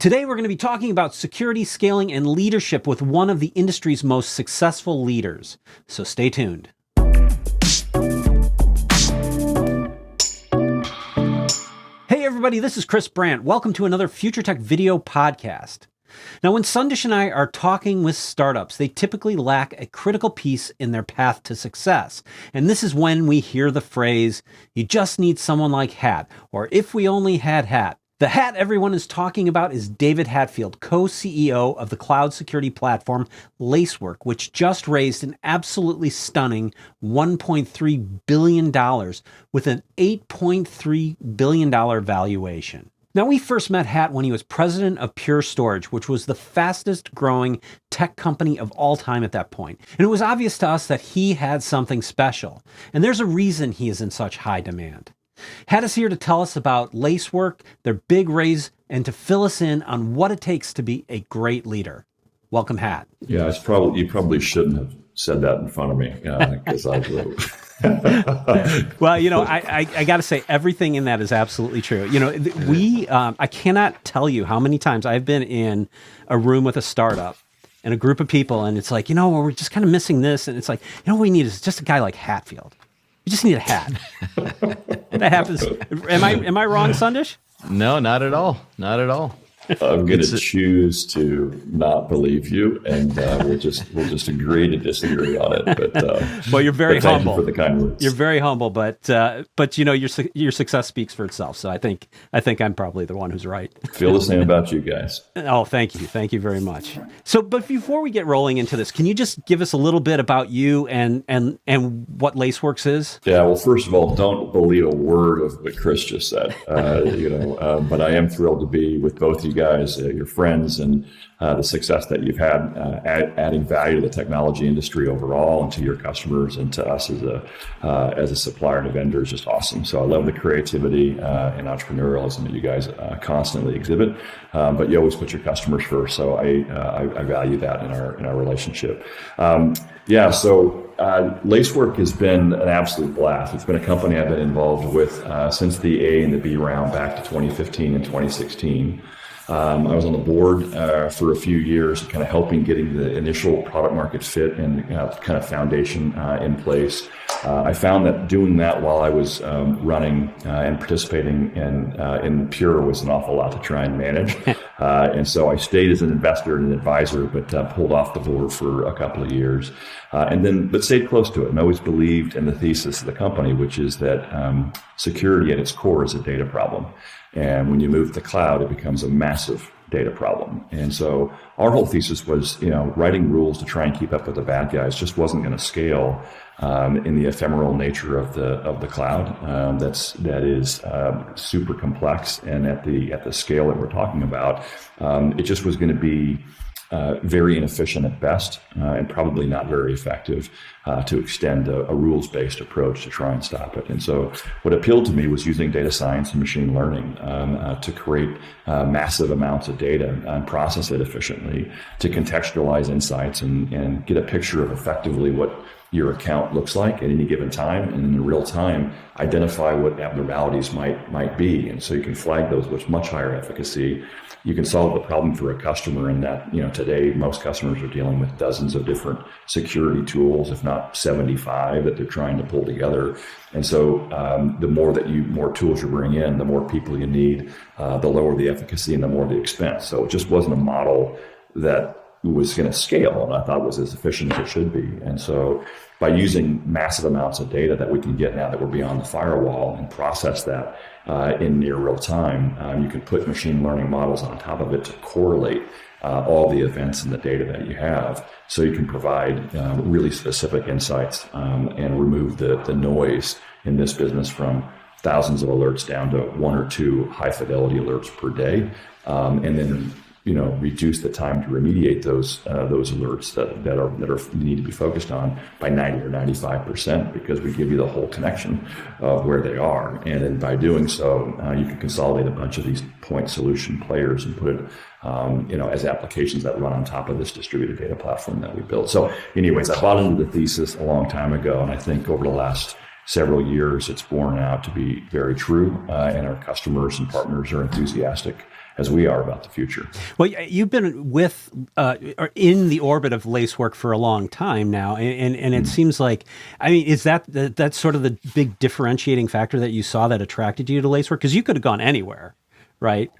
Today, we're going to be talking about security, scaling, and leadership with one of the industry's most successful leaders. So stay tuned. Hey, everybody, this is Chris Brandt. Welcome to another Future Tech video podcast. Now, when Sandesh and I are talking with startups, they typically lack a critical piece in their path to success. And this is when we hear the phrase, you just need someone like Hat, or if we only had Hat. The Hat everyone is talking about is David Hatfield, co-CEO of the cloud security platform Lacework, which just raised an absolutely stunning $1.3 billion with an $8.3 billion valuation. Now, we first met Hat when he was president of Pure Storage, which was the fastest growing tech company of all time at that point. And it was obvious to us that he had something special. And there's a reason he is in such high demand. Hat is here to tell us about Lacework, their big raise, and to fill us in on what it takes to be a great leader. Welcome, Hat. Yeah, you probably shouldn't have said that in front of me because I will. Well, I got to say everything in that is absolutely true. I cannot tell you how many times I've been in a room with a startup and a group of people, and it's like, we're just kind of missing this, and it's like, what we need is just a guy like Hatfield. You just need a hat. That happens. Am I wrong, Sandesh? No, not at all. Not at all. I'm going to choose to not believe you, and we'll just agree to disagree on it. But well, you're very humble. Thank you for the kind words. You're very humble, but your success speaks for itself. So I think I'm probably the one who's right. Feel the same about you guys. Oh, thank you very much. So, but before we get rolling into this, can you just give us a little bit about you and what Laceworks is? Yeah. Well, first of all, don't believe a word of what Chris just said. But I am thrilled to be with both you guys, your friends, and the success that you've had adding value to the technology industry overall, and to your customers, and to us as a supplier and a vendor is just awesome. So I love the creativity and entrepreneurialism that you guys constantly exhibit, but you always put your customers first. So I value that in our relationship. So Lacework has been an absolute blast. It's been a company I've been involved with since the A and the B round back to 2015 and 2016. I was on the board for a few years, kind of helping getting the initial product market fit and kind of foundation in place. I found that doing that while I was running and participating in Pure was an awful lot to try and manage. And so I stayed as an investor and an advisor, but pulled off the board for a couple of years. But stayed close to it and always believed in the thesis of the company, which is that security at its core is a data problem. And when you move to the cloud, it becomes a massive data problem. And so our whole thesis was, writing rules to try and keep up with the bad guys just wasn't going to scale in the ephemeral nature of the cloud. That is super complex, and at the scale that we're talking about, it just was going to be very inefficient at best, and probably not very effective to extend a rules-based approach to try and stop it. And so what appealed to me was using data science and machine learning to create massive amounts of data and process it efficiently, to contextualize insights and get a picture of effectively what your account looks like at any given time, and in real time identify what abnormalities might be. And so you can flag those with much higher efficacy. You can solve the problem for a customer in that, today most customers are dealing with dozens of different security tools, if not 75, that they're trying to pull together. And so the more tools you bring in, the more people you need, the lower the efficacy and the more the expense. So it just wasn't a model that was going to scale, and I thought was as efficient as it should be. And so by using massive amounts of data that we can get now that we're beyond the firewall and process that in near real time, you can put machine learning models on top of it to correlate all the events in the data that you have, so you can provide really specific insights and remove the noise in this business from thousands of alerts down to one or two high fidelity alerts per day, and then reduce the time to remediate those alerts that need to be focused on by 90 or 95%, because we give you the whole connection of where they are. And then by doing so, you can consolidate a bunch of these point solution players and put it, as applications that run on top of this distributed data platform that we built. So anyways, I bought into the thesis a long time ago, and I think over the last several years, it's borne out to be very true, and our customers and partners are enthusiastic as we are about the future. Well, you've been with or in the orbit of Lacework for a long time now, and it seems like, I mean, is that's sort of the big differentiating factor that you saw that attracted you to Lacework? Because you could have gone anywhere, right?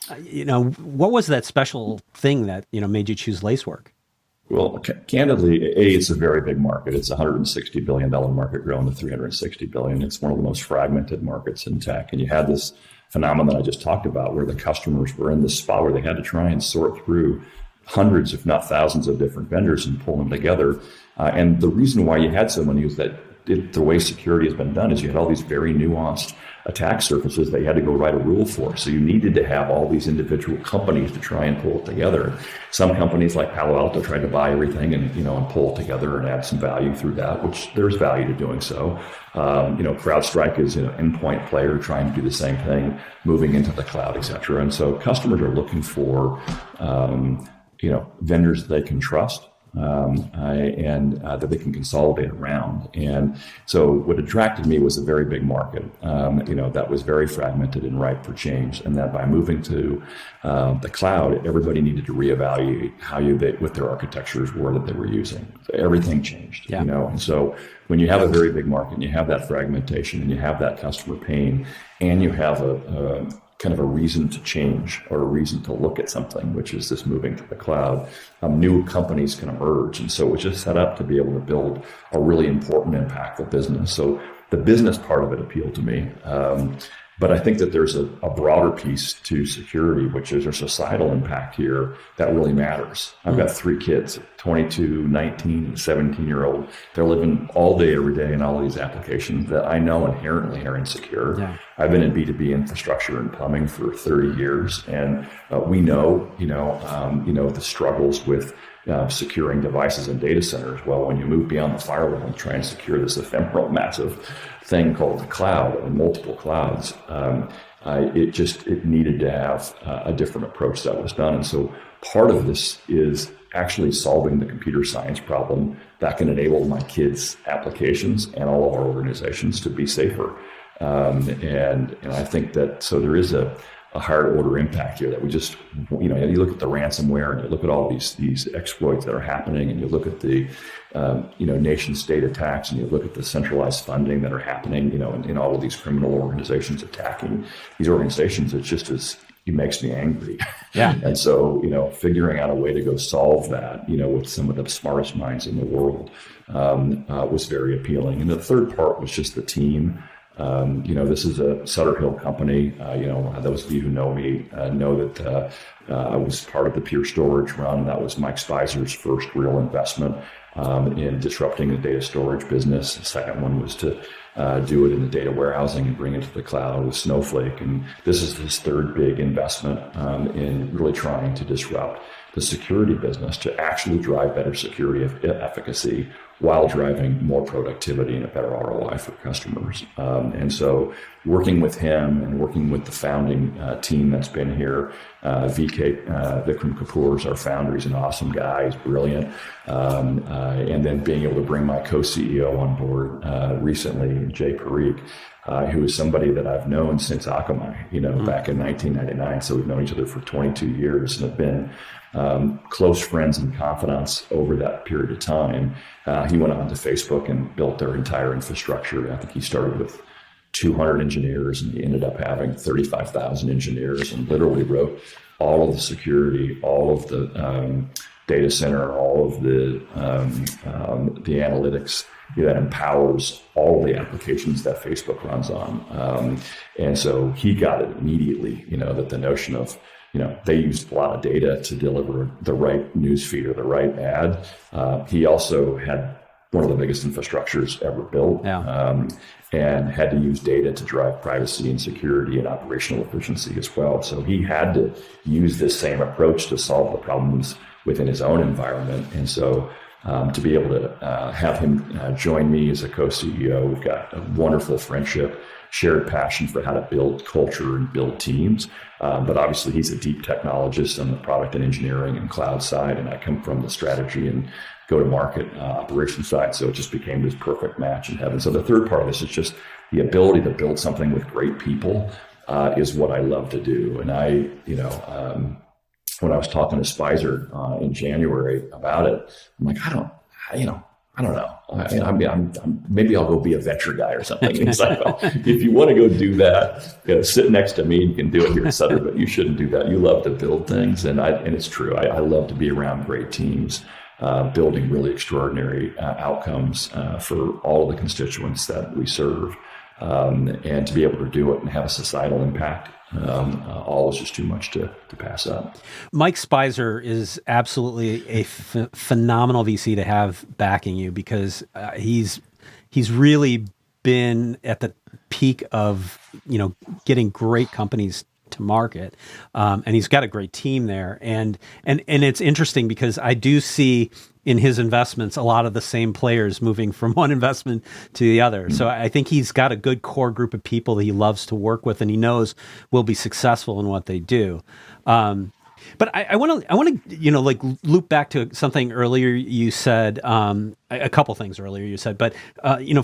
What was that special thing that made you choose Lacework? Well, candidly, it's a very big market. It's a $160 billion market growing to $360 billion. It's one of the most fragmented markets in tech. And you had this phenomenon I just talked about where the customers were in this spot where they had to try and sort through hundreds, if not thousands of different vendors and pull them together. And the reason why you had so many is that the way security has been done is you had all these very nuanced attack surfaces that you had to go write a rule for. So you needed to have all these individual companies to try and pull it together. Some companies like Palo Alto tried to buy everything and pull it together and add some value through that, which there's value to doing so. CrowdStrike is an endpoint player trying to do the same thing, moving into the cloud, et cetera. And so customers are looking for vendors they can trust. And that they can consolidate around. And so what attracted me was a very big market, that was very fragmented and ripe for change. And that by moving to the cloud, everybody needed to reevaluate what their architectures were that they were using. So everything changed, And so when you have a very big market and you have that fragmentation and you have that customer pain and you have a kind of a reason to change or a reason to look at something, which is this moving to the cloud, new companies can emerge. And so it was just set up to be able to build a really important, impactful business. So the business part of it appealed to me. But I think that there's a broader piece to security, which is a societal impact here that really matters. I've got 3 kids, 22, 19, and 17-year-old. They're living all day, every day in all of these applications that I know inherently are insecure. Yeah. I've been in B2B infrastructure and plumbing for 30 years. And we know, the struggles with securing devices in data centers. Well, when you move beyond the firewall and try and secure this ephemeral, massive thing called the cloud or multiple clouds, it needed to have a different approach that was done. And so part of this is actually solving the computer science problem that can enable my kids' applications and all of our organizations to be safer. And I think that, so there is a higher order impact here that we just, you look at the ransomware and you look at all these exploits that are happening and you look at the, nation state attacks and you look at the centralized funding that are happening, in all of these criminal organizations attacking these organizations. It makes me angry. Yeah. And so, figuring out a way to go solve that, with some of the smartest minds in the world, was very appealing. And the third part was just the team. This is a Sutter Hill company. Those of you who know me know that I was part of the Pure Storage run. That was Mike Spizer's first real investment in disrupting the data storage business. The second one was to do it in the data warehousing and bring it to the cloud with Snowflake. And this is his third big investment in really trying to disrupt the security business to actually drive better security efficacy while driving more productivity and a better ROI for customers. And so working with him and working with the founding team that's been here, Vikram Kapoor is our founder. He's an awesome guy. He's brilliant. And then being able to bring my co-CEO on board recently, Jay Parikh, who is somebody that I've known since Akamai, back in 1999. So we've known each other for 22 years and have been close friends and confidants over that period of time. He went on to Facebook and built their entire infrastructure. I think he started with 200 engineers and he ended up having 35,000 engineers and literally wrote all of the security, all of the data center, all of the analytics that empowers all the applications that Facebook runs on. And so he got it immediately, that the notion of, they used a lot of data to deliver the right news feed or the right ad. He also had one of the biggest infrastructures ever built, and had to use data to drive privacy and security and operational efficiency as well. So he had to use this same approach to solve the problems within his own environment. And so to be able to have him join me as a co-CEO, we've got a wonderful friendship, shared passion for how to build culture and build teams. But obviously he's a deep technologist on the product and engineering and cloud side, and I come from the strategy and go-to-market operations side. So it just became this perfect match in heaven. So the third part of this is just the ability to build something with great people is what I love to do. And when I was talking to Spicer in January about it, I'm like, I don't know. Maybe I'll go be a venture guy or something. And he's like, well, if you want to go do that, sit next to me. You can do it here at Sutter, but you shouldn't do that. You love to build things, and it's true. I love to be around great teams, building really extraordinary outcomes for all of the constituents that we serve, and to be able to do it and have a societal impact. All is just too much to pass up. Mike Spicer is absolutely a phenomenal VC to have backing you, because he's really been at the peak of getting great companies to market, and he's got a great team there. And it's interesting because I do see in his investments a lot of the same players moving from one investment to the other. Mm-hmm. So I think he's got a good core group of people that he loves to work with, and he knows will be successful in what they do. But I want to loop back to something earlier you said, a couple things earlier you said. But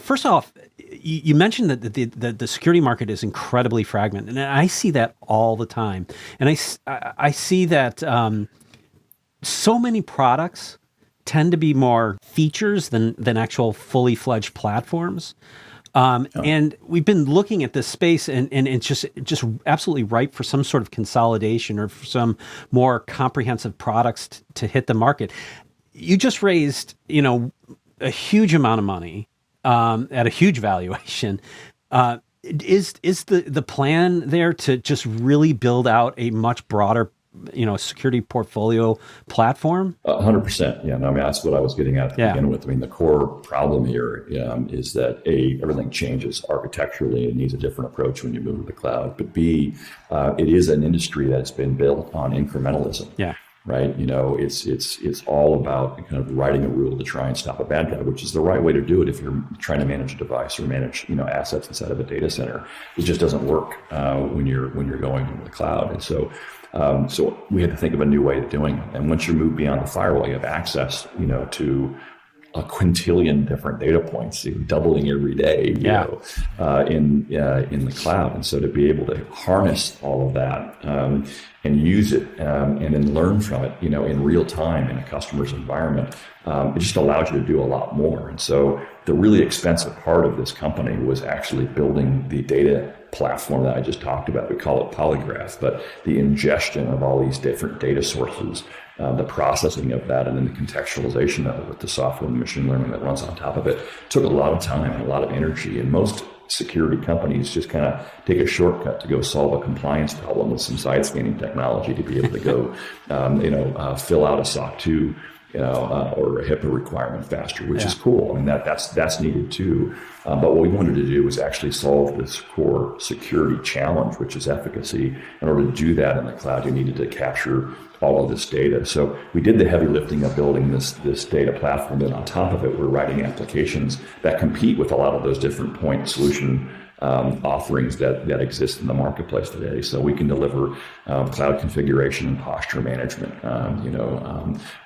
first off, you mentioned that the security market is incredibly fragmented, and I see that all the time. And I see that so many products tend to be more features than actual fully fledged platforms. And we've been looking at this space, and it's just absolutely ripe for some sort of consolidation or for some more comprehensive products to hit the market. You just raised, a huge amount of money at a huge valuation. Is the plan there to just really build out a much broader security portfolio platform? 100%. Yeah, no, that's what I was getting at to begin with. The core problem here is that everything changes architecturally and needs a different approach when you move to the cloud. But B, it is an industry that's been built on incrementalism. Yeah. Right. It's all about kind of writing a rule to try and stop a bad guy, which is the right way to do it if you're trying to manage a device or manage assets inside of a data center. It just doesn't work when you're going into the cloud. And so we had to think of a new way of doing it. And once you move beyond the firewall, you have access, to a quintillion different data points, doubling every day, in the cloud. And so to be able to harness all of that and use it and then learn from it, in real time in a customer's environment, it just allows you to do a lot more. And so the really expensive part of this company was actually building the data platform that I just talked about. We call it Polygraph, but the ingestion of all these different data sources, the processing of that, and then the contextualization of it with the software and the machine learning that runs on top of it took a lot of time and a lot of energy. And most security companies just kind of take a shortcut to go solve a compliance problem with some side scanning technology to be able to go, fill out a SOC 2, or a HIPAA requirement faster, which is cool. That's needed too. But what we wanted to do was actually solve this core security challenge, which is efficacy. In order to do that in the cloud, you needed to capture all of this data. So we did the heavy lifting of building this data platform. And on top of it, we're writing applications that compete with a lot of those different point solution offerings that exist in the marketplace today. So we can deliver cloud configuration and posture management.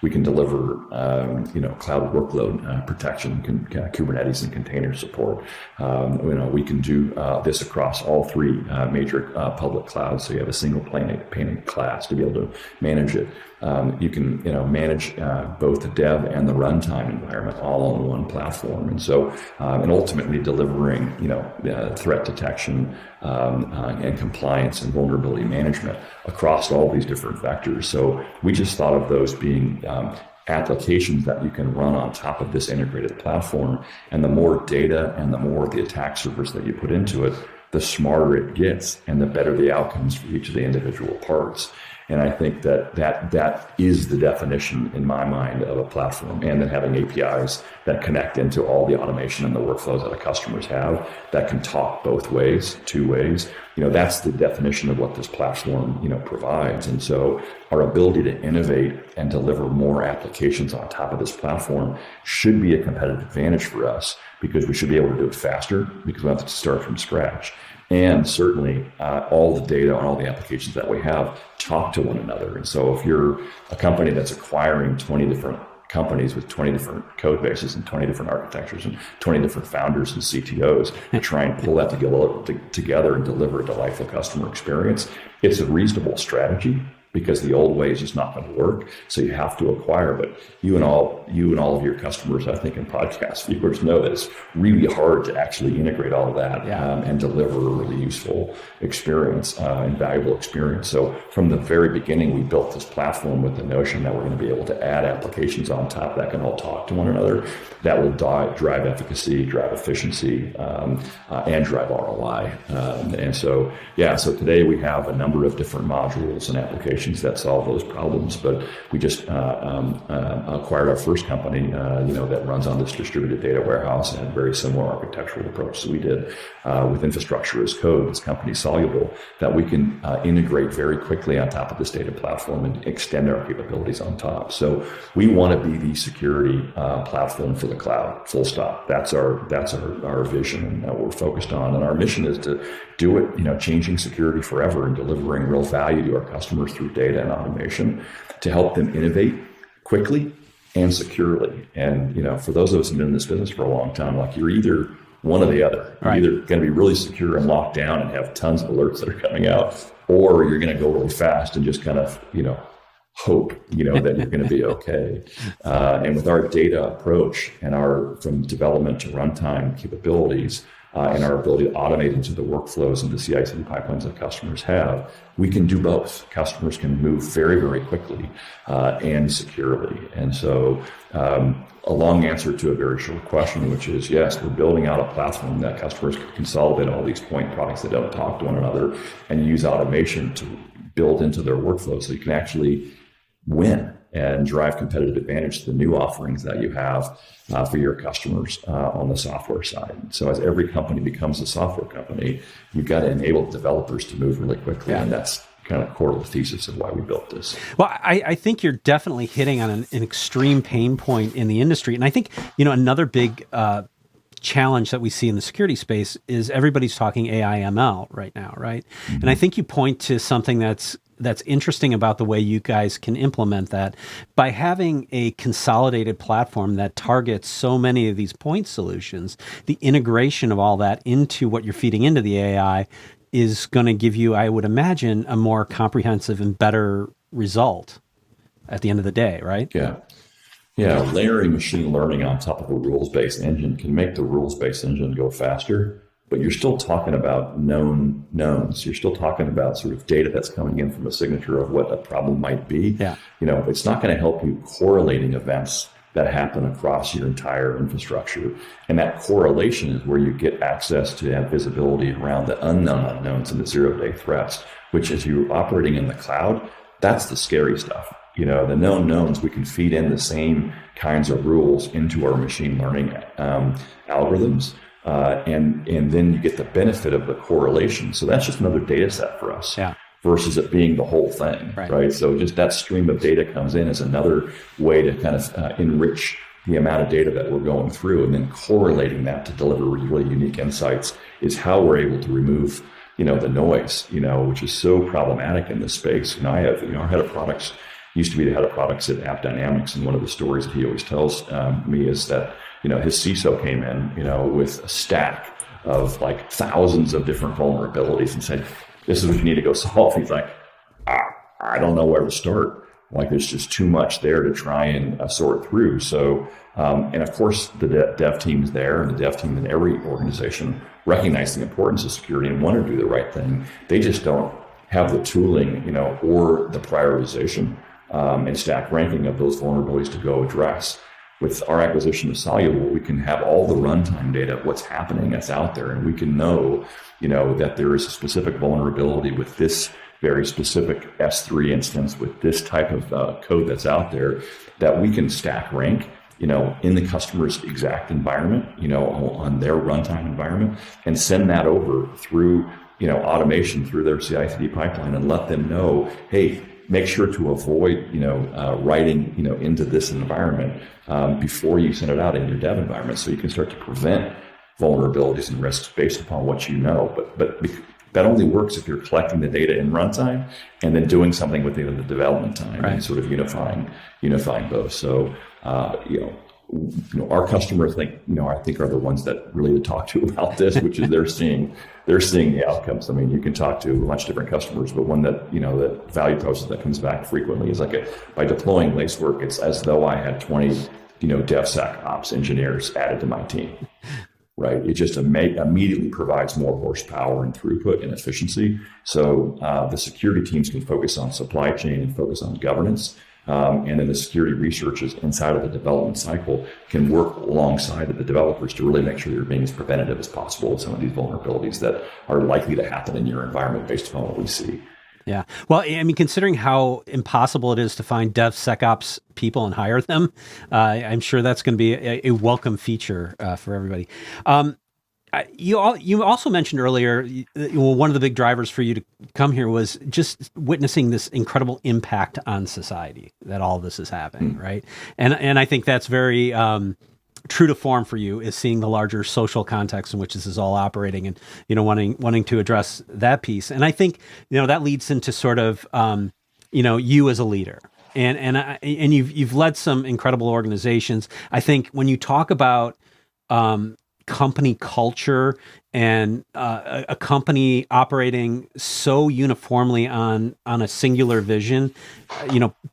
We can deliver cloud workload protection, Kubernetes and container support. We can do this across all three major public clouds. So you have a single pane of glass to be able to manage it. You can manage both the dev and the runtime environment all on one platform, and so and ultimately delivering threat detection and compliance and vulnerability management across all these different vectors. So we just thought of those being applications that you can run on top of this integrated platform, and the more data and the more of the attack surface that you put into it, the smarter it gets and the better the outcomes for each of the individual parts. And I think that is the definition in my mind of a platform, and then having APIs that connect into all the automation and the workflows that our customers have that can talk both ways, two ways. That's the definition of what this platform, provides. And so our ability to innovate and deliver more applications on top of this platform should be a competitive advantage for us, because we should be able to do it faster because we don't have to start from scratch. And certainly all the data and all the applications that we have talk to one another. And so if you're a company that's acquiring 20 different companies with 20 different code bases and 20 different architectures and 20 different founders and CTOs to try and pull that together and deliver a delightful customer experience. It's a reasonable strategy because the old way is just not going to work. So you have to acquire. But you and all of your customers, I think, and podcast viewers know that it's really hard to actually integrate all of that and deliver a really useful experience and valuable experience. So from the very beginning, we built this platform with the notion that we're going to be able to add applications on top that can all talk to one another, that will drive efficacy, drive efficiency, and drive ROI. So today we have a number of different modules and applications that solve those problems. But we just acquired our first company, that runs on this distributed data warehouse and had very similar architectural approach. So we did with infrastructure as code, this company Soluble, that we can integrate very quickly on top of this data platform and extend our capabilities on top. So we want to be the security platform for the cloud, full stop. That's our vision and what we're focused on. And our mission is to do it, changing security forever and delivering real value to our customers through data and automation to help them innovate quickly and securely. And, for those of us who've been in this business for a long time, like you're either one or the other. Right. You're either going to be really secure and locked down and have tons of alerts that are coming out, or you're going to go really fast and just kind of, hope, that you're going to be okay. And with our data approach and our from development to runtime capabilities, and our ability to automate into the workflows and the CI/CD pipelines that customers have, we can do both. Customers can move very, very quickly and securely. And so a long answer to a very short question, which is yes, we're building out a platform that customers can consolidate all these point products that don't talk to one another and use automation to build into their workflow so you can actually win and drive competitive advantage to the new offerings that you have for your customers on the software side. So as every company becomes a software company, you've got to enable developers to move really quickly. Yeah. And that's kind of core to the thesis of why we built this. Well, I think you're definitely hitting on an extreme pain point in the industry. And I think, another big challenge that we see in the security space is everybody's talking AI ML right now, right? Mm-hmm. And I think you point to something that's interesting about the way you guys can implement that by having a consolidated platform that targets so many of these point solutions. The integration of all that into what you're feeding into the AI is going to give you, I would imagine, a more comprehensive and better result at the end of the day, right? Yeah, layering machine learning on top of a rules-based engine can make the rules-based engine go faster, but you're still talking about known knowns. You're still talking about sort of data that's coming in from a signature of what a problem might be. Yeah. It's not going to help you correlating events that happen across your entire infrastructure. And that correlation is where you get access to have visibility around the unknown unknowns and the zero-day threats, which as you're operating in the cloud, that's the scary stuff. The known knowns, we can feed in the same kinds of rules into our machine learning algorithms. And then you get the benefit of the correlation. So that's just another data set for us versus it being the whole thing, right? So just that stream of data comes in as another way to kind of enrich the amount of data that we're going through, and then correlating that to deliver really unique insights is how we're able to remove, the noise, which is so problematic in this space. I have, our head of products used to be the head of products at App Dynamics, and one of the stories that he always tells me is that his CISO came in, with a stack of like thousands of different vulnerabilities and said, "This is what you need to go solve." He's like, "I don't know where to start. Like, there's just too much there to try and sort through." So, and of course, the dev team's there, and the dev team in every organization recognize the importance of security and want to do the right thing. They just don't have the tooling, or the prioritization and stack ranking of those vulnerabilities to go address. With our acquisition of Soluble, we can have all the runtime data of what's happening that's out there, and we can know, that there is a specific vulnerability with this very specific S3 instance with this type of code that's out there that we can stack rank, in the customer's exact environment, on their runtime environment, and send that over through, automation through their CI/CD pipeline and let them know, hey, make sure to avoid, writing, into this environment before you send it out in your dev environment, so you can start to prevent vulnerabilities and risks based upon what you know. But That only works if you're collecting the data in runtime and then doing something with it in the development time, right, and sort of unifying both. So, our customers I think are the ones that really to talk to about this, which is they're seeing the outcomes. I mean, you can talk to a bunch of different customers, but one that, that value process that comes back frequently is by deploying Lacework, it's as though I had 20, DevSecOps engineers added to my team. Right. It just immediately provides more horsepower and throughput and efficiency. So the security teams can focus on supply chain and focus on governance. And then the security researchers inside of the development cycle can work alongside of the developers to really make sure you're being as preventative as possible with some of these vulnerabilities that are likely to happen in your environment based upon what we see. Yeah. Well, I mean, considering how impossible it is to find DevSecOps people and hire them, I'm sure that's going to be a welcome feature for everybody. You also mentioned earlier, one of the big drivers for you to come here was just witnessing this incredible impact on society that all of this is happening, right? And I think that's very true to form for you, is seeing the larger social context in which this is all operating, and wanting to address that piece. And I think that leads into sort of you as a leader. And you've led some incredible organizations. I think when you talk about company culture and a company operating so uniformly on a singular vision,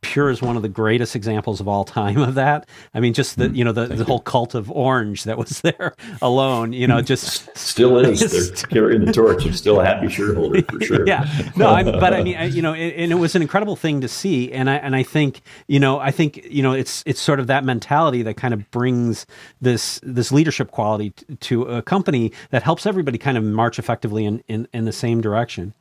Pure is one of the greatest examples of all time of that. I mean, just the whole cult of orange that was there alone, just still is. They're carrying the torch. I'm still a happy shareholder for sure. Yeah, no, but I mean, and it was an incredible thing to see, and I think it's sort of that mentality that kind of brings this leadership quality to a company that helps everybody kind of march effectively in the same direction.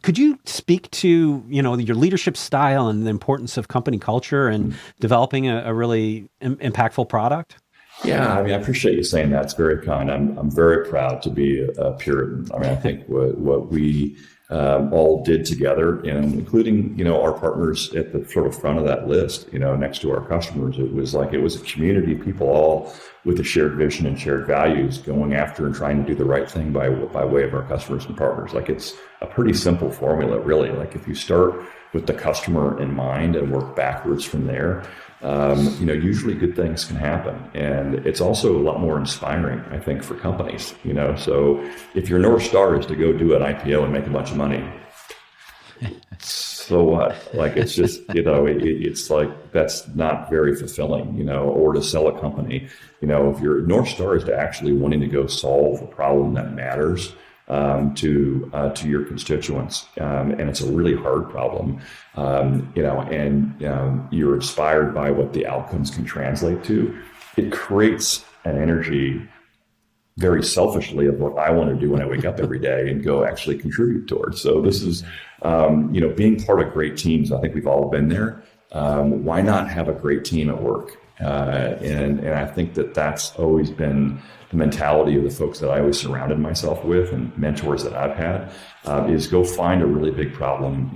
Could you speak to, your leadership style and the importance of company culture and developing a really impactful product? Yeah, I mean, I appreciate you saying that. It's very kind. I'm very proud to be a Puritan. I mean, I think what we all did together, and including, our partners at the sort of front of that list, next to our customers, it was a community of people all with a shared vision and shared values going after and trying to do the right thing by way of our customers and partners. It's a pretty simple formula, really. If you start with the customer in mind and work backwards from there, usually good things can happen. And it's also a lot more inspiring, I think, for companies, so if your North Star is to go do an IPO and make a bunch of money, so what? It's just, it's that's not very fulfilling, or to sell a company, if your North Star is to actually wanting to go solve a problem that matters to your constituents, and it's a really hard problem, and you're inspired by what the outcomes can translate to. It creates an energy very selfishly of what I want to do when I wake up every day and go actually contribute towards. So this is, being part of great teams. I think we've all been there. Why not have a great team at work? And I think that's always been the mentality of the folks that I always surrounded myself with, and mentors that I've had, is go find a really big problem,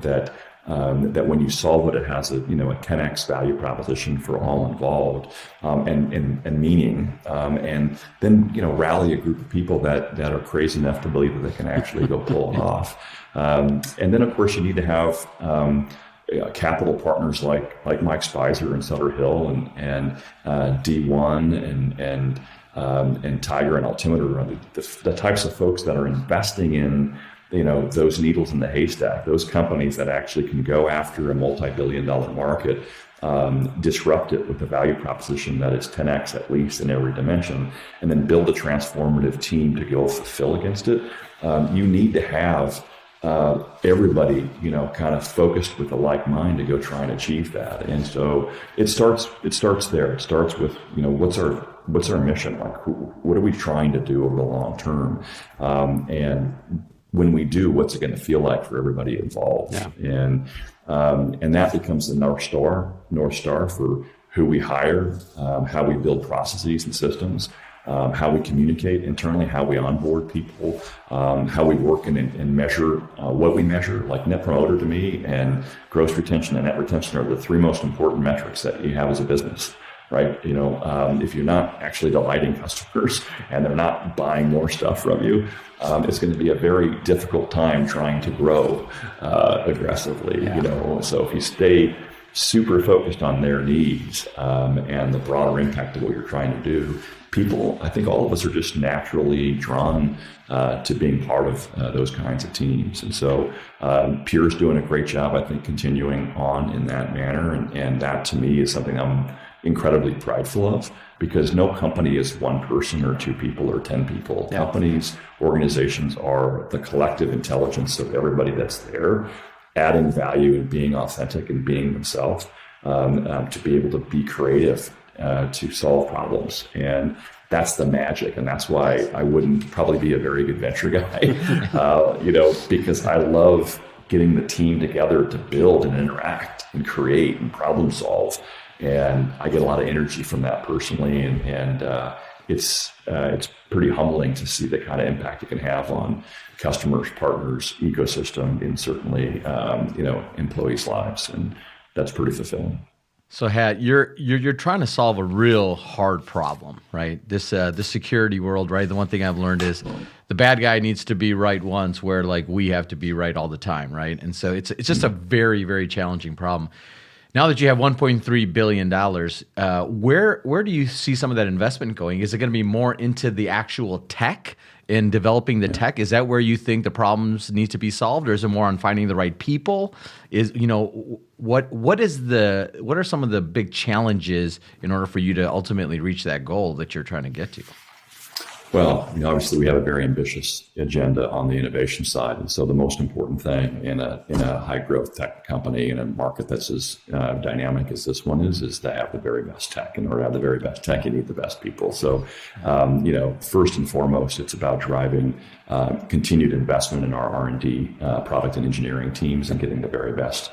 that when you solve it has a 10x value proposition for all involved, and meaning, and then rally a group of people that are crazy enough to believe that they can actually go pull it off, and then of course you need to have capital partners like Mike Spicer and Sutter Hill and D1 and Tiger and Altimeter, the types of folks that are investing in those needles in the haystack, those companies that actually can go after a multi-billion-dollar market, disrupt it with a value proposition that is 10x at least in every dimension, and then build a transformative team to go fulfill against it. You need to have everybody, kind of focused with a like mind to go try and achieve that. And so it starts there. It starts with, what's our mission? What are we trying to do over the long term? And when we do, what's it going to feel like for everybody involved? Yeah. And that becomes the North Star for who we hire, how we build processes and systems, how we communicate internally, how we onboard people, how we work and measure what we measure. Like Net Promoter to me and gross retention and net retention are the three most important metrics that you have as a business. right? If you're not actually delighting customers and they're not buying more stuff from you, it's going to be a very difficult time trying to grow aggressively. So if you stay super focused on their needs and the broader impact of what you're trying to do, people, I think all of us are just naturally drawn to being part of those kinds of teams. And so Pure's doing a great job, I think, continuing on in that manner. And that to me is something I'm incredibly prideful of, because no company is one person or two people or 10 people. Yeah. Companies, organizations are the collective intelligence of everybody that's there, adding value and being authentic and being themselves, to be able to be creative, to solve problems. And that's the magic. And that's why I wouldn't probably be a very good venture guy, because I love getting the team together to build and interact and create and problem solve. And I get a lot of energy from that personally. And it's pretty humbling to see the kind of impact it can have on customers, partners, ecosystem, and certainly, employees' lives. And that's pretty fulfilling. So, Hat, you're trying to solve a real hard problem, right? This security world, right? The one thing I've learned is the bad guy needs to be right once, where like we have to be right all the time, right? And so it's just a very, very challenging problem. Now that you have $1.3 billion, where do you see some of that investment going? Is it going to be more into the actual tech, in developing the tech? Is that where you think the problems need to be solved, or is it more on finding the right people? What are some of the big challenges in order for you to ultimately reach that goal that you're trying to get to? Well, obviously we have a very ambitious agenda on the innovation side. And so the most important thing in a high growth tech company in a market that's as dynamic as this one is to have the very best tech. In order to have the very best tech, you need the best people. So, first and foremost, it's about driving continued investment in our R&D, product and engineering teams, and getting the very best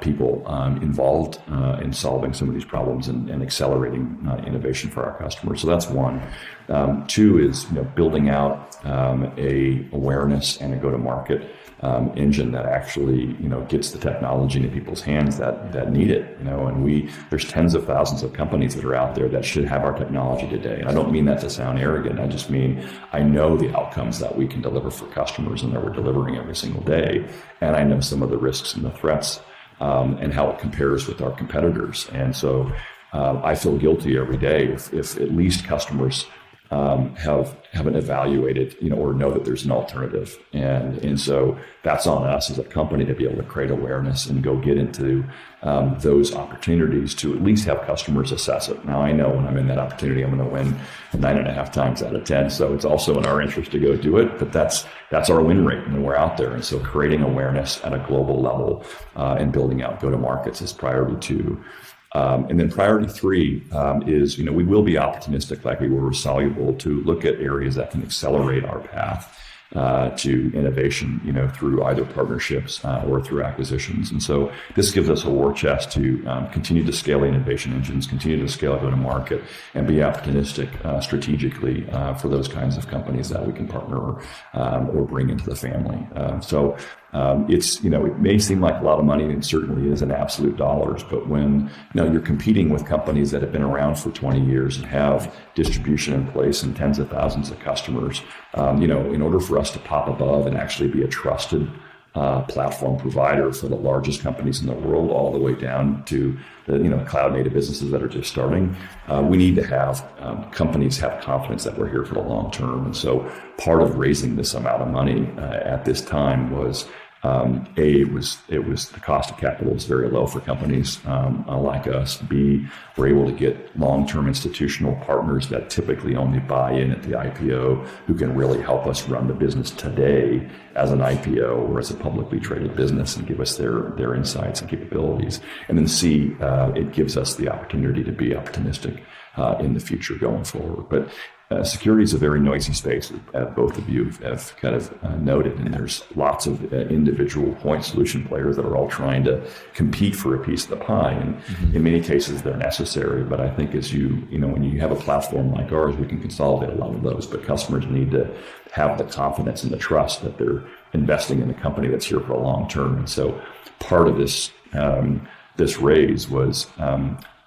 people involved in solving some of these problems and accelerating innovation for our customers. So that's one. Two is building out a awareness and a go-to-market engine that actually gets the technology into people's hands that need it. And there's tens of thousands of companies that are out there that should have our technology today. And I don't mean that to sound arrogant. I just mean I know the outcomes that we can deliver for customers and that we're delivering every single day. And I know some of the risks and the threats and how it compares with our competitors. And so I feel guilty every day if at least customers haven't evaluated, or know that there's an alternative. And so that's on us as a company to be able to create awareness and go get into those opportunities to at least have customers assess it. Now, I know when I'm in that opportunity, I'm going to win 9.5 times out of 10. So it's also in our interest to go do it, but that's our win rate when we're out there. And so creating awareness at a global level and building out go-to-markets is priority 2. And then priority 3 is, we will be opportunistic like we were with Soluble to look at areas that can accelerate our path to innovation, through either partnerships or through acquisitions. And so this gives us a war chest to continue to scale innovation engines, continue to scale go-to-market, and be opportunistic strategically for those kinds of companies that we can partner or bring into the family. It may seem like a lot of money, and it certainly is in absolute dollars, but when you're competing with companies that have been around for 20 years and have distribution in place and tens of thousands of customers, in order for us to pop above and actually be a trusted platform provider for the largest companies in the world, all the way down to the cloud native businesses that are just starting, we need to have companies have confidence that we're here for the long term. And so part of raising this amount of money at this time was it was the cost of capital was very low for companies like us. B, we're able to get long-term institutional partners that typically only buy in at the IPO, who can really help us run the business today as an IPO or as a publicly traded business and give us their insights and capabilities. And then C, it gives us the opportunity to be opportunistic in the future going forward. But security is a very noisy space, as both of you have kind of noted, and there's lots of individual point solution players that are all trying to compete for a piece of the pie. And in many cases, they're necessary. But I think as when you have a platform like ours, we can consolidate a lot of those. But customers need to have the confidence and the trust that they're investing in a company that's here for the long term. And so part of this raise was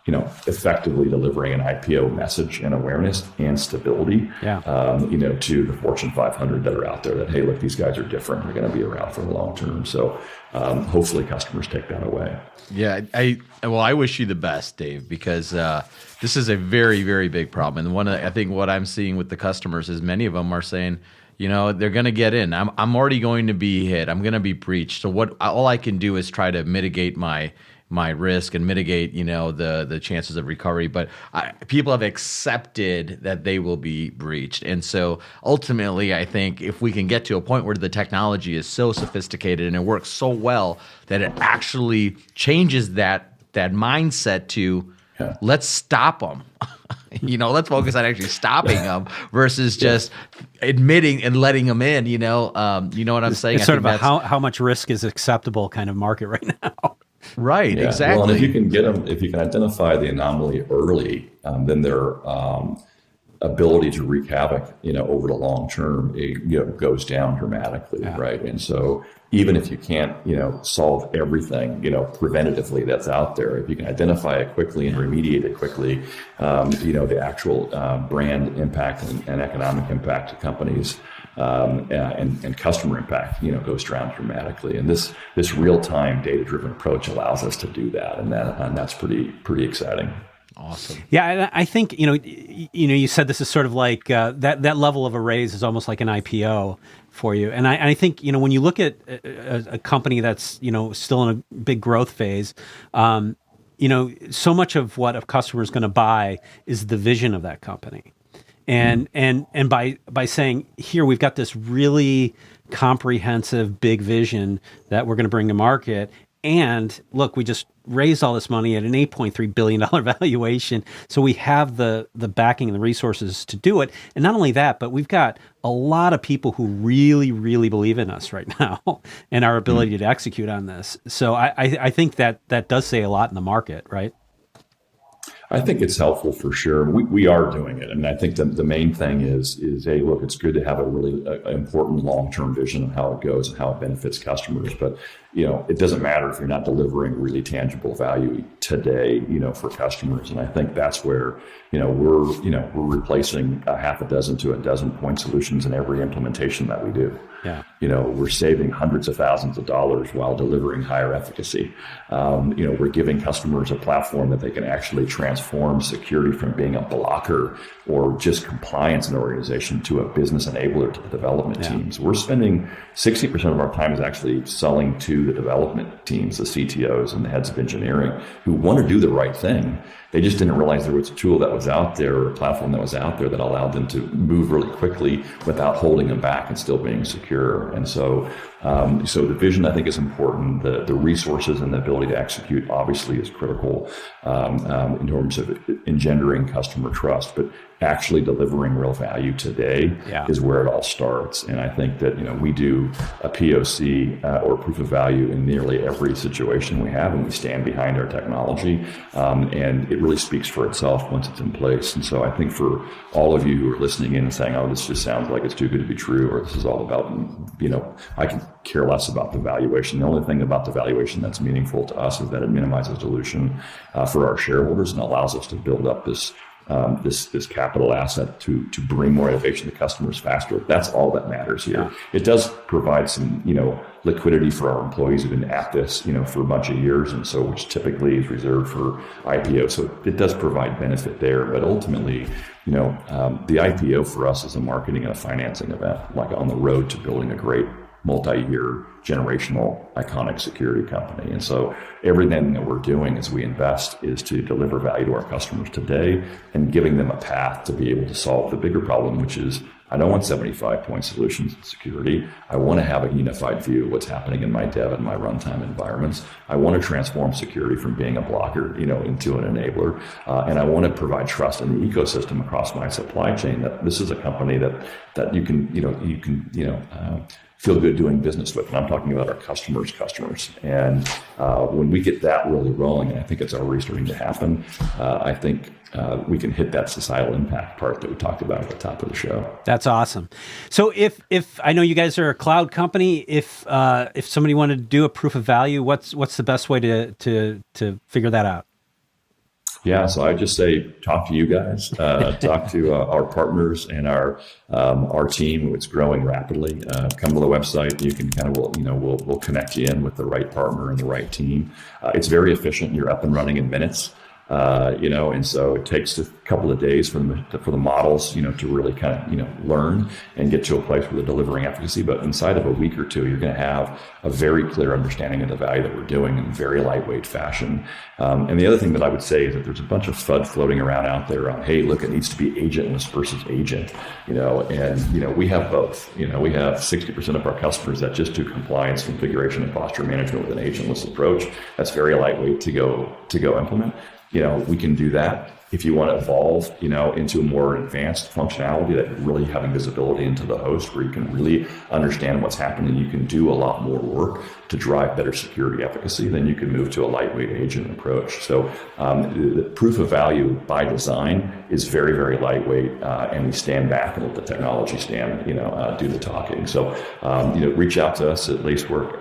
effectively delivering an IPO message and awareness and stability, to the Fortune 500 that are out there that, hey, look, these guys are different. They're going to be around for the long term. So hopefully customers take that away. Yeah, I wish you the best, Dave, because this is a very, very big problem. And I think what I'm seeing with the customers is many of them are saying, they're going to get in. I'm already going to be hit. I'm going to be breached. So all I can do is try to mitigate my risk and mitigate, the chances of recovery. But people have accepted that they will be breached. And so ultimately, I think if we can get to a point where the technology is so sophisticated and it works so well that it actually changes that mindset to let's stop them. Let's focus on actually stopping them versus just admitting and letting them in. You know what I'm saying? It's sort of a how much risk is acceptable kind of market right now. Right, exactly. Well, and if you can get them, if you can identify the anomaly early, then their ability to wreak havoc, over the long term, it goes down dramatically, right? And so even if you can't, solve everything, preventatively that's out there, if you can identify it quickly and remediate it quickly, the actual brand impact and economic impact to companies. And customer impact, goes down dramatically. And this real-time data-driven approach allows us to do that, and that's pretty exciting. Awesome. Yeah, and I think you said this is sort of like that level of a raise is almost like an IPO for you. And I think when you look at a company that's still in a big growth phase, so much of what a customer is going to buy is the vision of that company. And by saying, here, we've got this really comprehensive big vision that we're going to bring to market. And look, we just raised all this money at an $8.3 billion valuation. So we have the backing and the resources to do it. And not only that, but we've got a lot of people who really, really believe in us right now and our ability to execute on this. So I think that does say a lot in the market, right? I think it's helpful for sure. We are doing it. I mean, I think the main thing is, hey, look, it's good to have a really important long-term vision of how it goes and how it benefits customers. But, it doesn't matter if you're not delivering really tangible value today, for customers. And I think that's where, we're replacing a half a dozen to a dozen point solutions in every implementation that we do. Yeah. We're saving hundreds of thousands of dollars while delivering higher efficacy. We're giving customers a platform that they can actually transform security from being a blocker or just compliance in an organization to a business enabler to the development teams. We're spending 60% of our time is actually selling to the development teams, the CTOs and the heads of engineering who want to do the right thing. They just didn't realize there was a tool that was out there or a platform that was out there that allowed them to move really quickly without holding them back and still being secure. And so the vision, I think, is important. The resources and the ability to execute obviously is critical in terms of engendering customer trust, but actually delivering real value today is where it all starts. And I think that, we do a POC or proof of value in nearly every situation we have, and we stand behind our technology. And it really speaks for itself once it's in place. And so I think for all of you who are listening in and saying, oh, this just sounds like it's too good to be true, or this is all about, I can care less about the valuation. The only thing about the valuation that's meaningful to us is that it minimizes dilution for our shareholders and allows us to build up this capital asset to bring more innovation to customers faster. That's all that matters here. Yeah. It does provide some, liquidity for our employees who've been at this, for a bunch of years. And so, which typically is reserved for IPO. So it does provide benefit there, but ultimately, the IPO for us is a marketing and a financing event, like on the road to building a great multi-year generational iconic security company. And so everything that we're doing as we invest is to deliver value to our customers today and giving them a path to be able to solve the bigger problem, which is I don't want 75 point solutions in security. I want to have a unified view of what's happening in my dev and my runtime environments. I want to transform security from being a blocker, into an enabler. And I want to provide trust in the ecosystem across my supply chain that this is a company that you can feel good doing business with. And I'm talking about our customers. And when we get that really rolling, and I think it's already starting to happen, I think we can hit that societal impact part that we talked about at the top of the show. That's awesome. So if I know you guys are a cloud company, if somebody wanted to do a proof of value, what's the best way to figure that out? Yeah, so I just say, talk to you guys, talk to our partners and our team. It's growing rapidly. Come to the website. You can kind of, we'll connect you in with the right partner and the right team. It's very efficient. You're up and running in minutes. And so it takes a couple of days for the models, to really kind of, learn and get to a place where they're delivering efficacy. But inside of a week or two, you're going to have a very clear understanding of the value that we're doing in very lightweight fashion. And the other thing that I would say is that there's a bunch of FUD floating around out there on, hey, look, it needs to be agentless versus agent, and, we have both. We have 60% of our customers that just do compliance, configuration, and posture management with an agentless approach. That's very lightweight to go implement. We can do that. If you want to evolve, into a more advanced functionality that really having visibility into the host where you can really understand what's happening, you can do a lot more work to drive better security efficacy, then you can move to a lightweight agent approach. So the proof of value by design is very, very lightweight, and we stand back and let the technology do the talking. So, reach out to us at lacework.com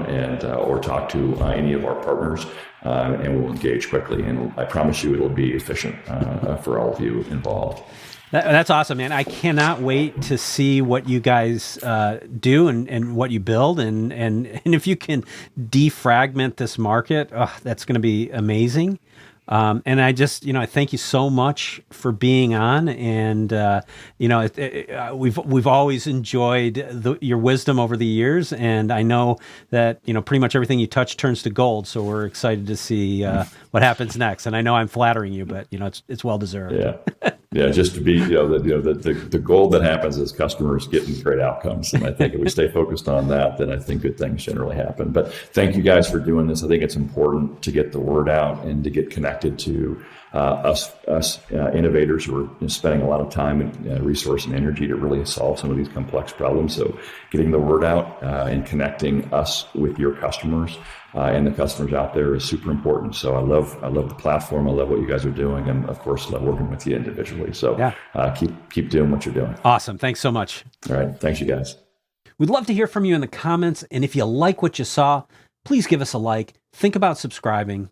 and or talk to any of our partners. And we'll engage quickly, and I promise you it'll be efficient for all of you involved. That's awesome, man. I cannot wait to see what you guys do and what you build, and if you can defragment this market, that's going to be amazing. And I just, I thank you so much for being on. And, we've always enjoyed your wisdom over the years. And I know that, pretty much everything you touch turns to gold. So we're excited to see what happens next. And I know I'm flattering you, but, it's well deserved. Yeah. Yeah, just to be, the goal that happens is customers getting great outcomes. And I think if we stay focused on that, then I think good things generally happen. But thank you guys for doing this. I think it's important to get the word out and to get connected to us innovators who are spending a lot of time and resource and energy to really solve some of these complex problems. So getting the word out and connecting us with your customers and the customers out there is super important. So I love the platform. I love what you guys are doing, and of course, love working with you individually. So keep doing what you're doing. Awesome. Thanks so much. All right. Thanks, you guys. We'd love to hear from you in the comments. And if you like what you saw, please give us a like. Think about subscribing,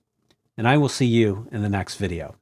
and I will see you in the next video.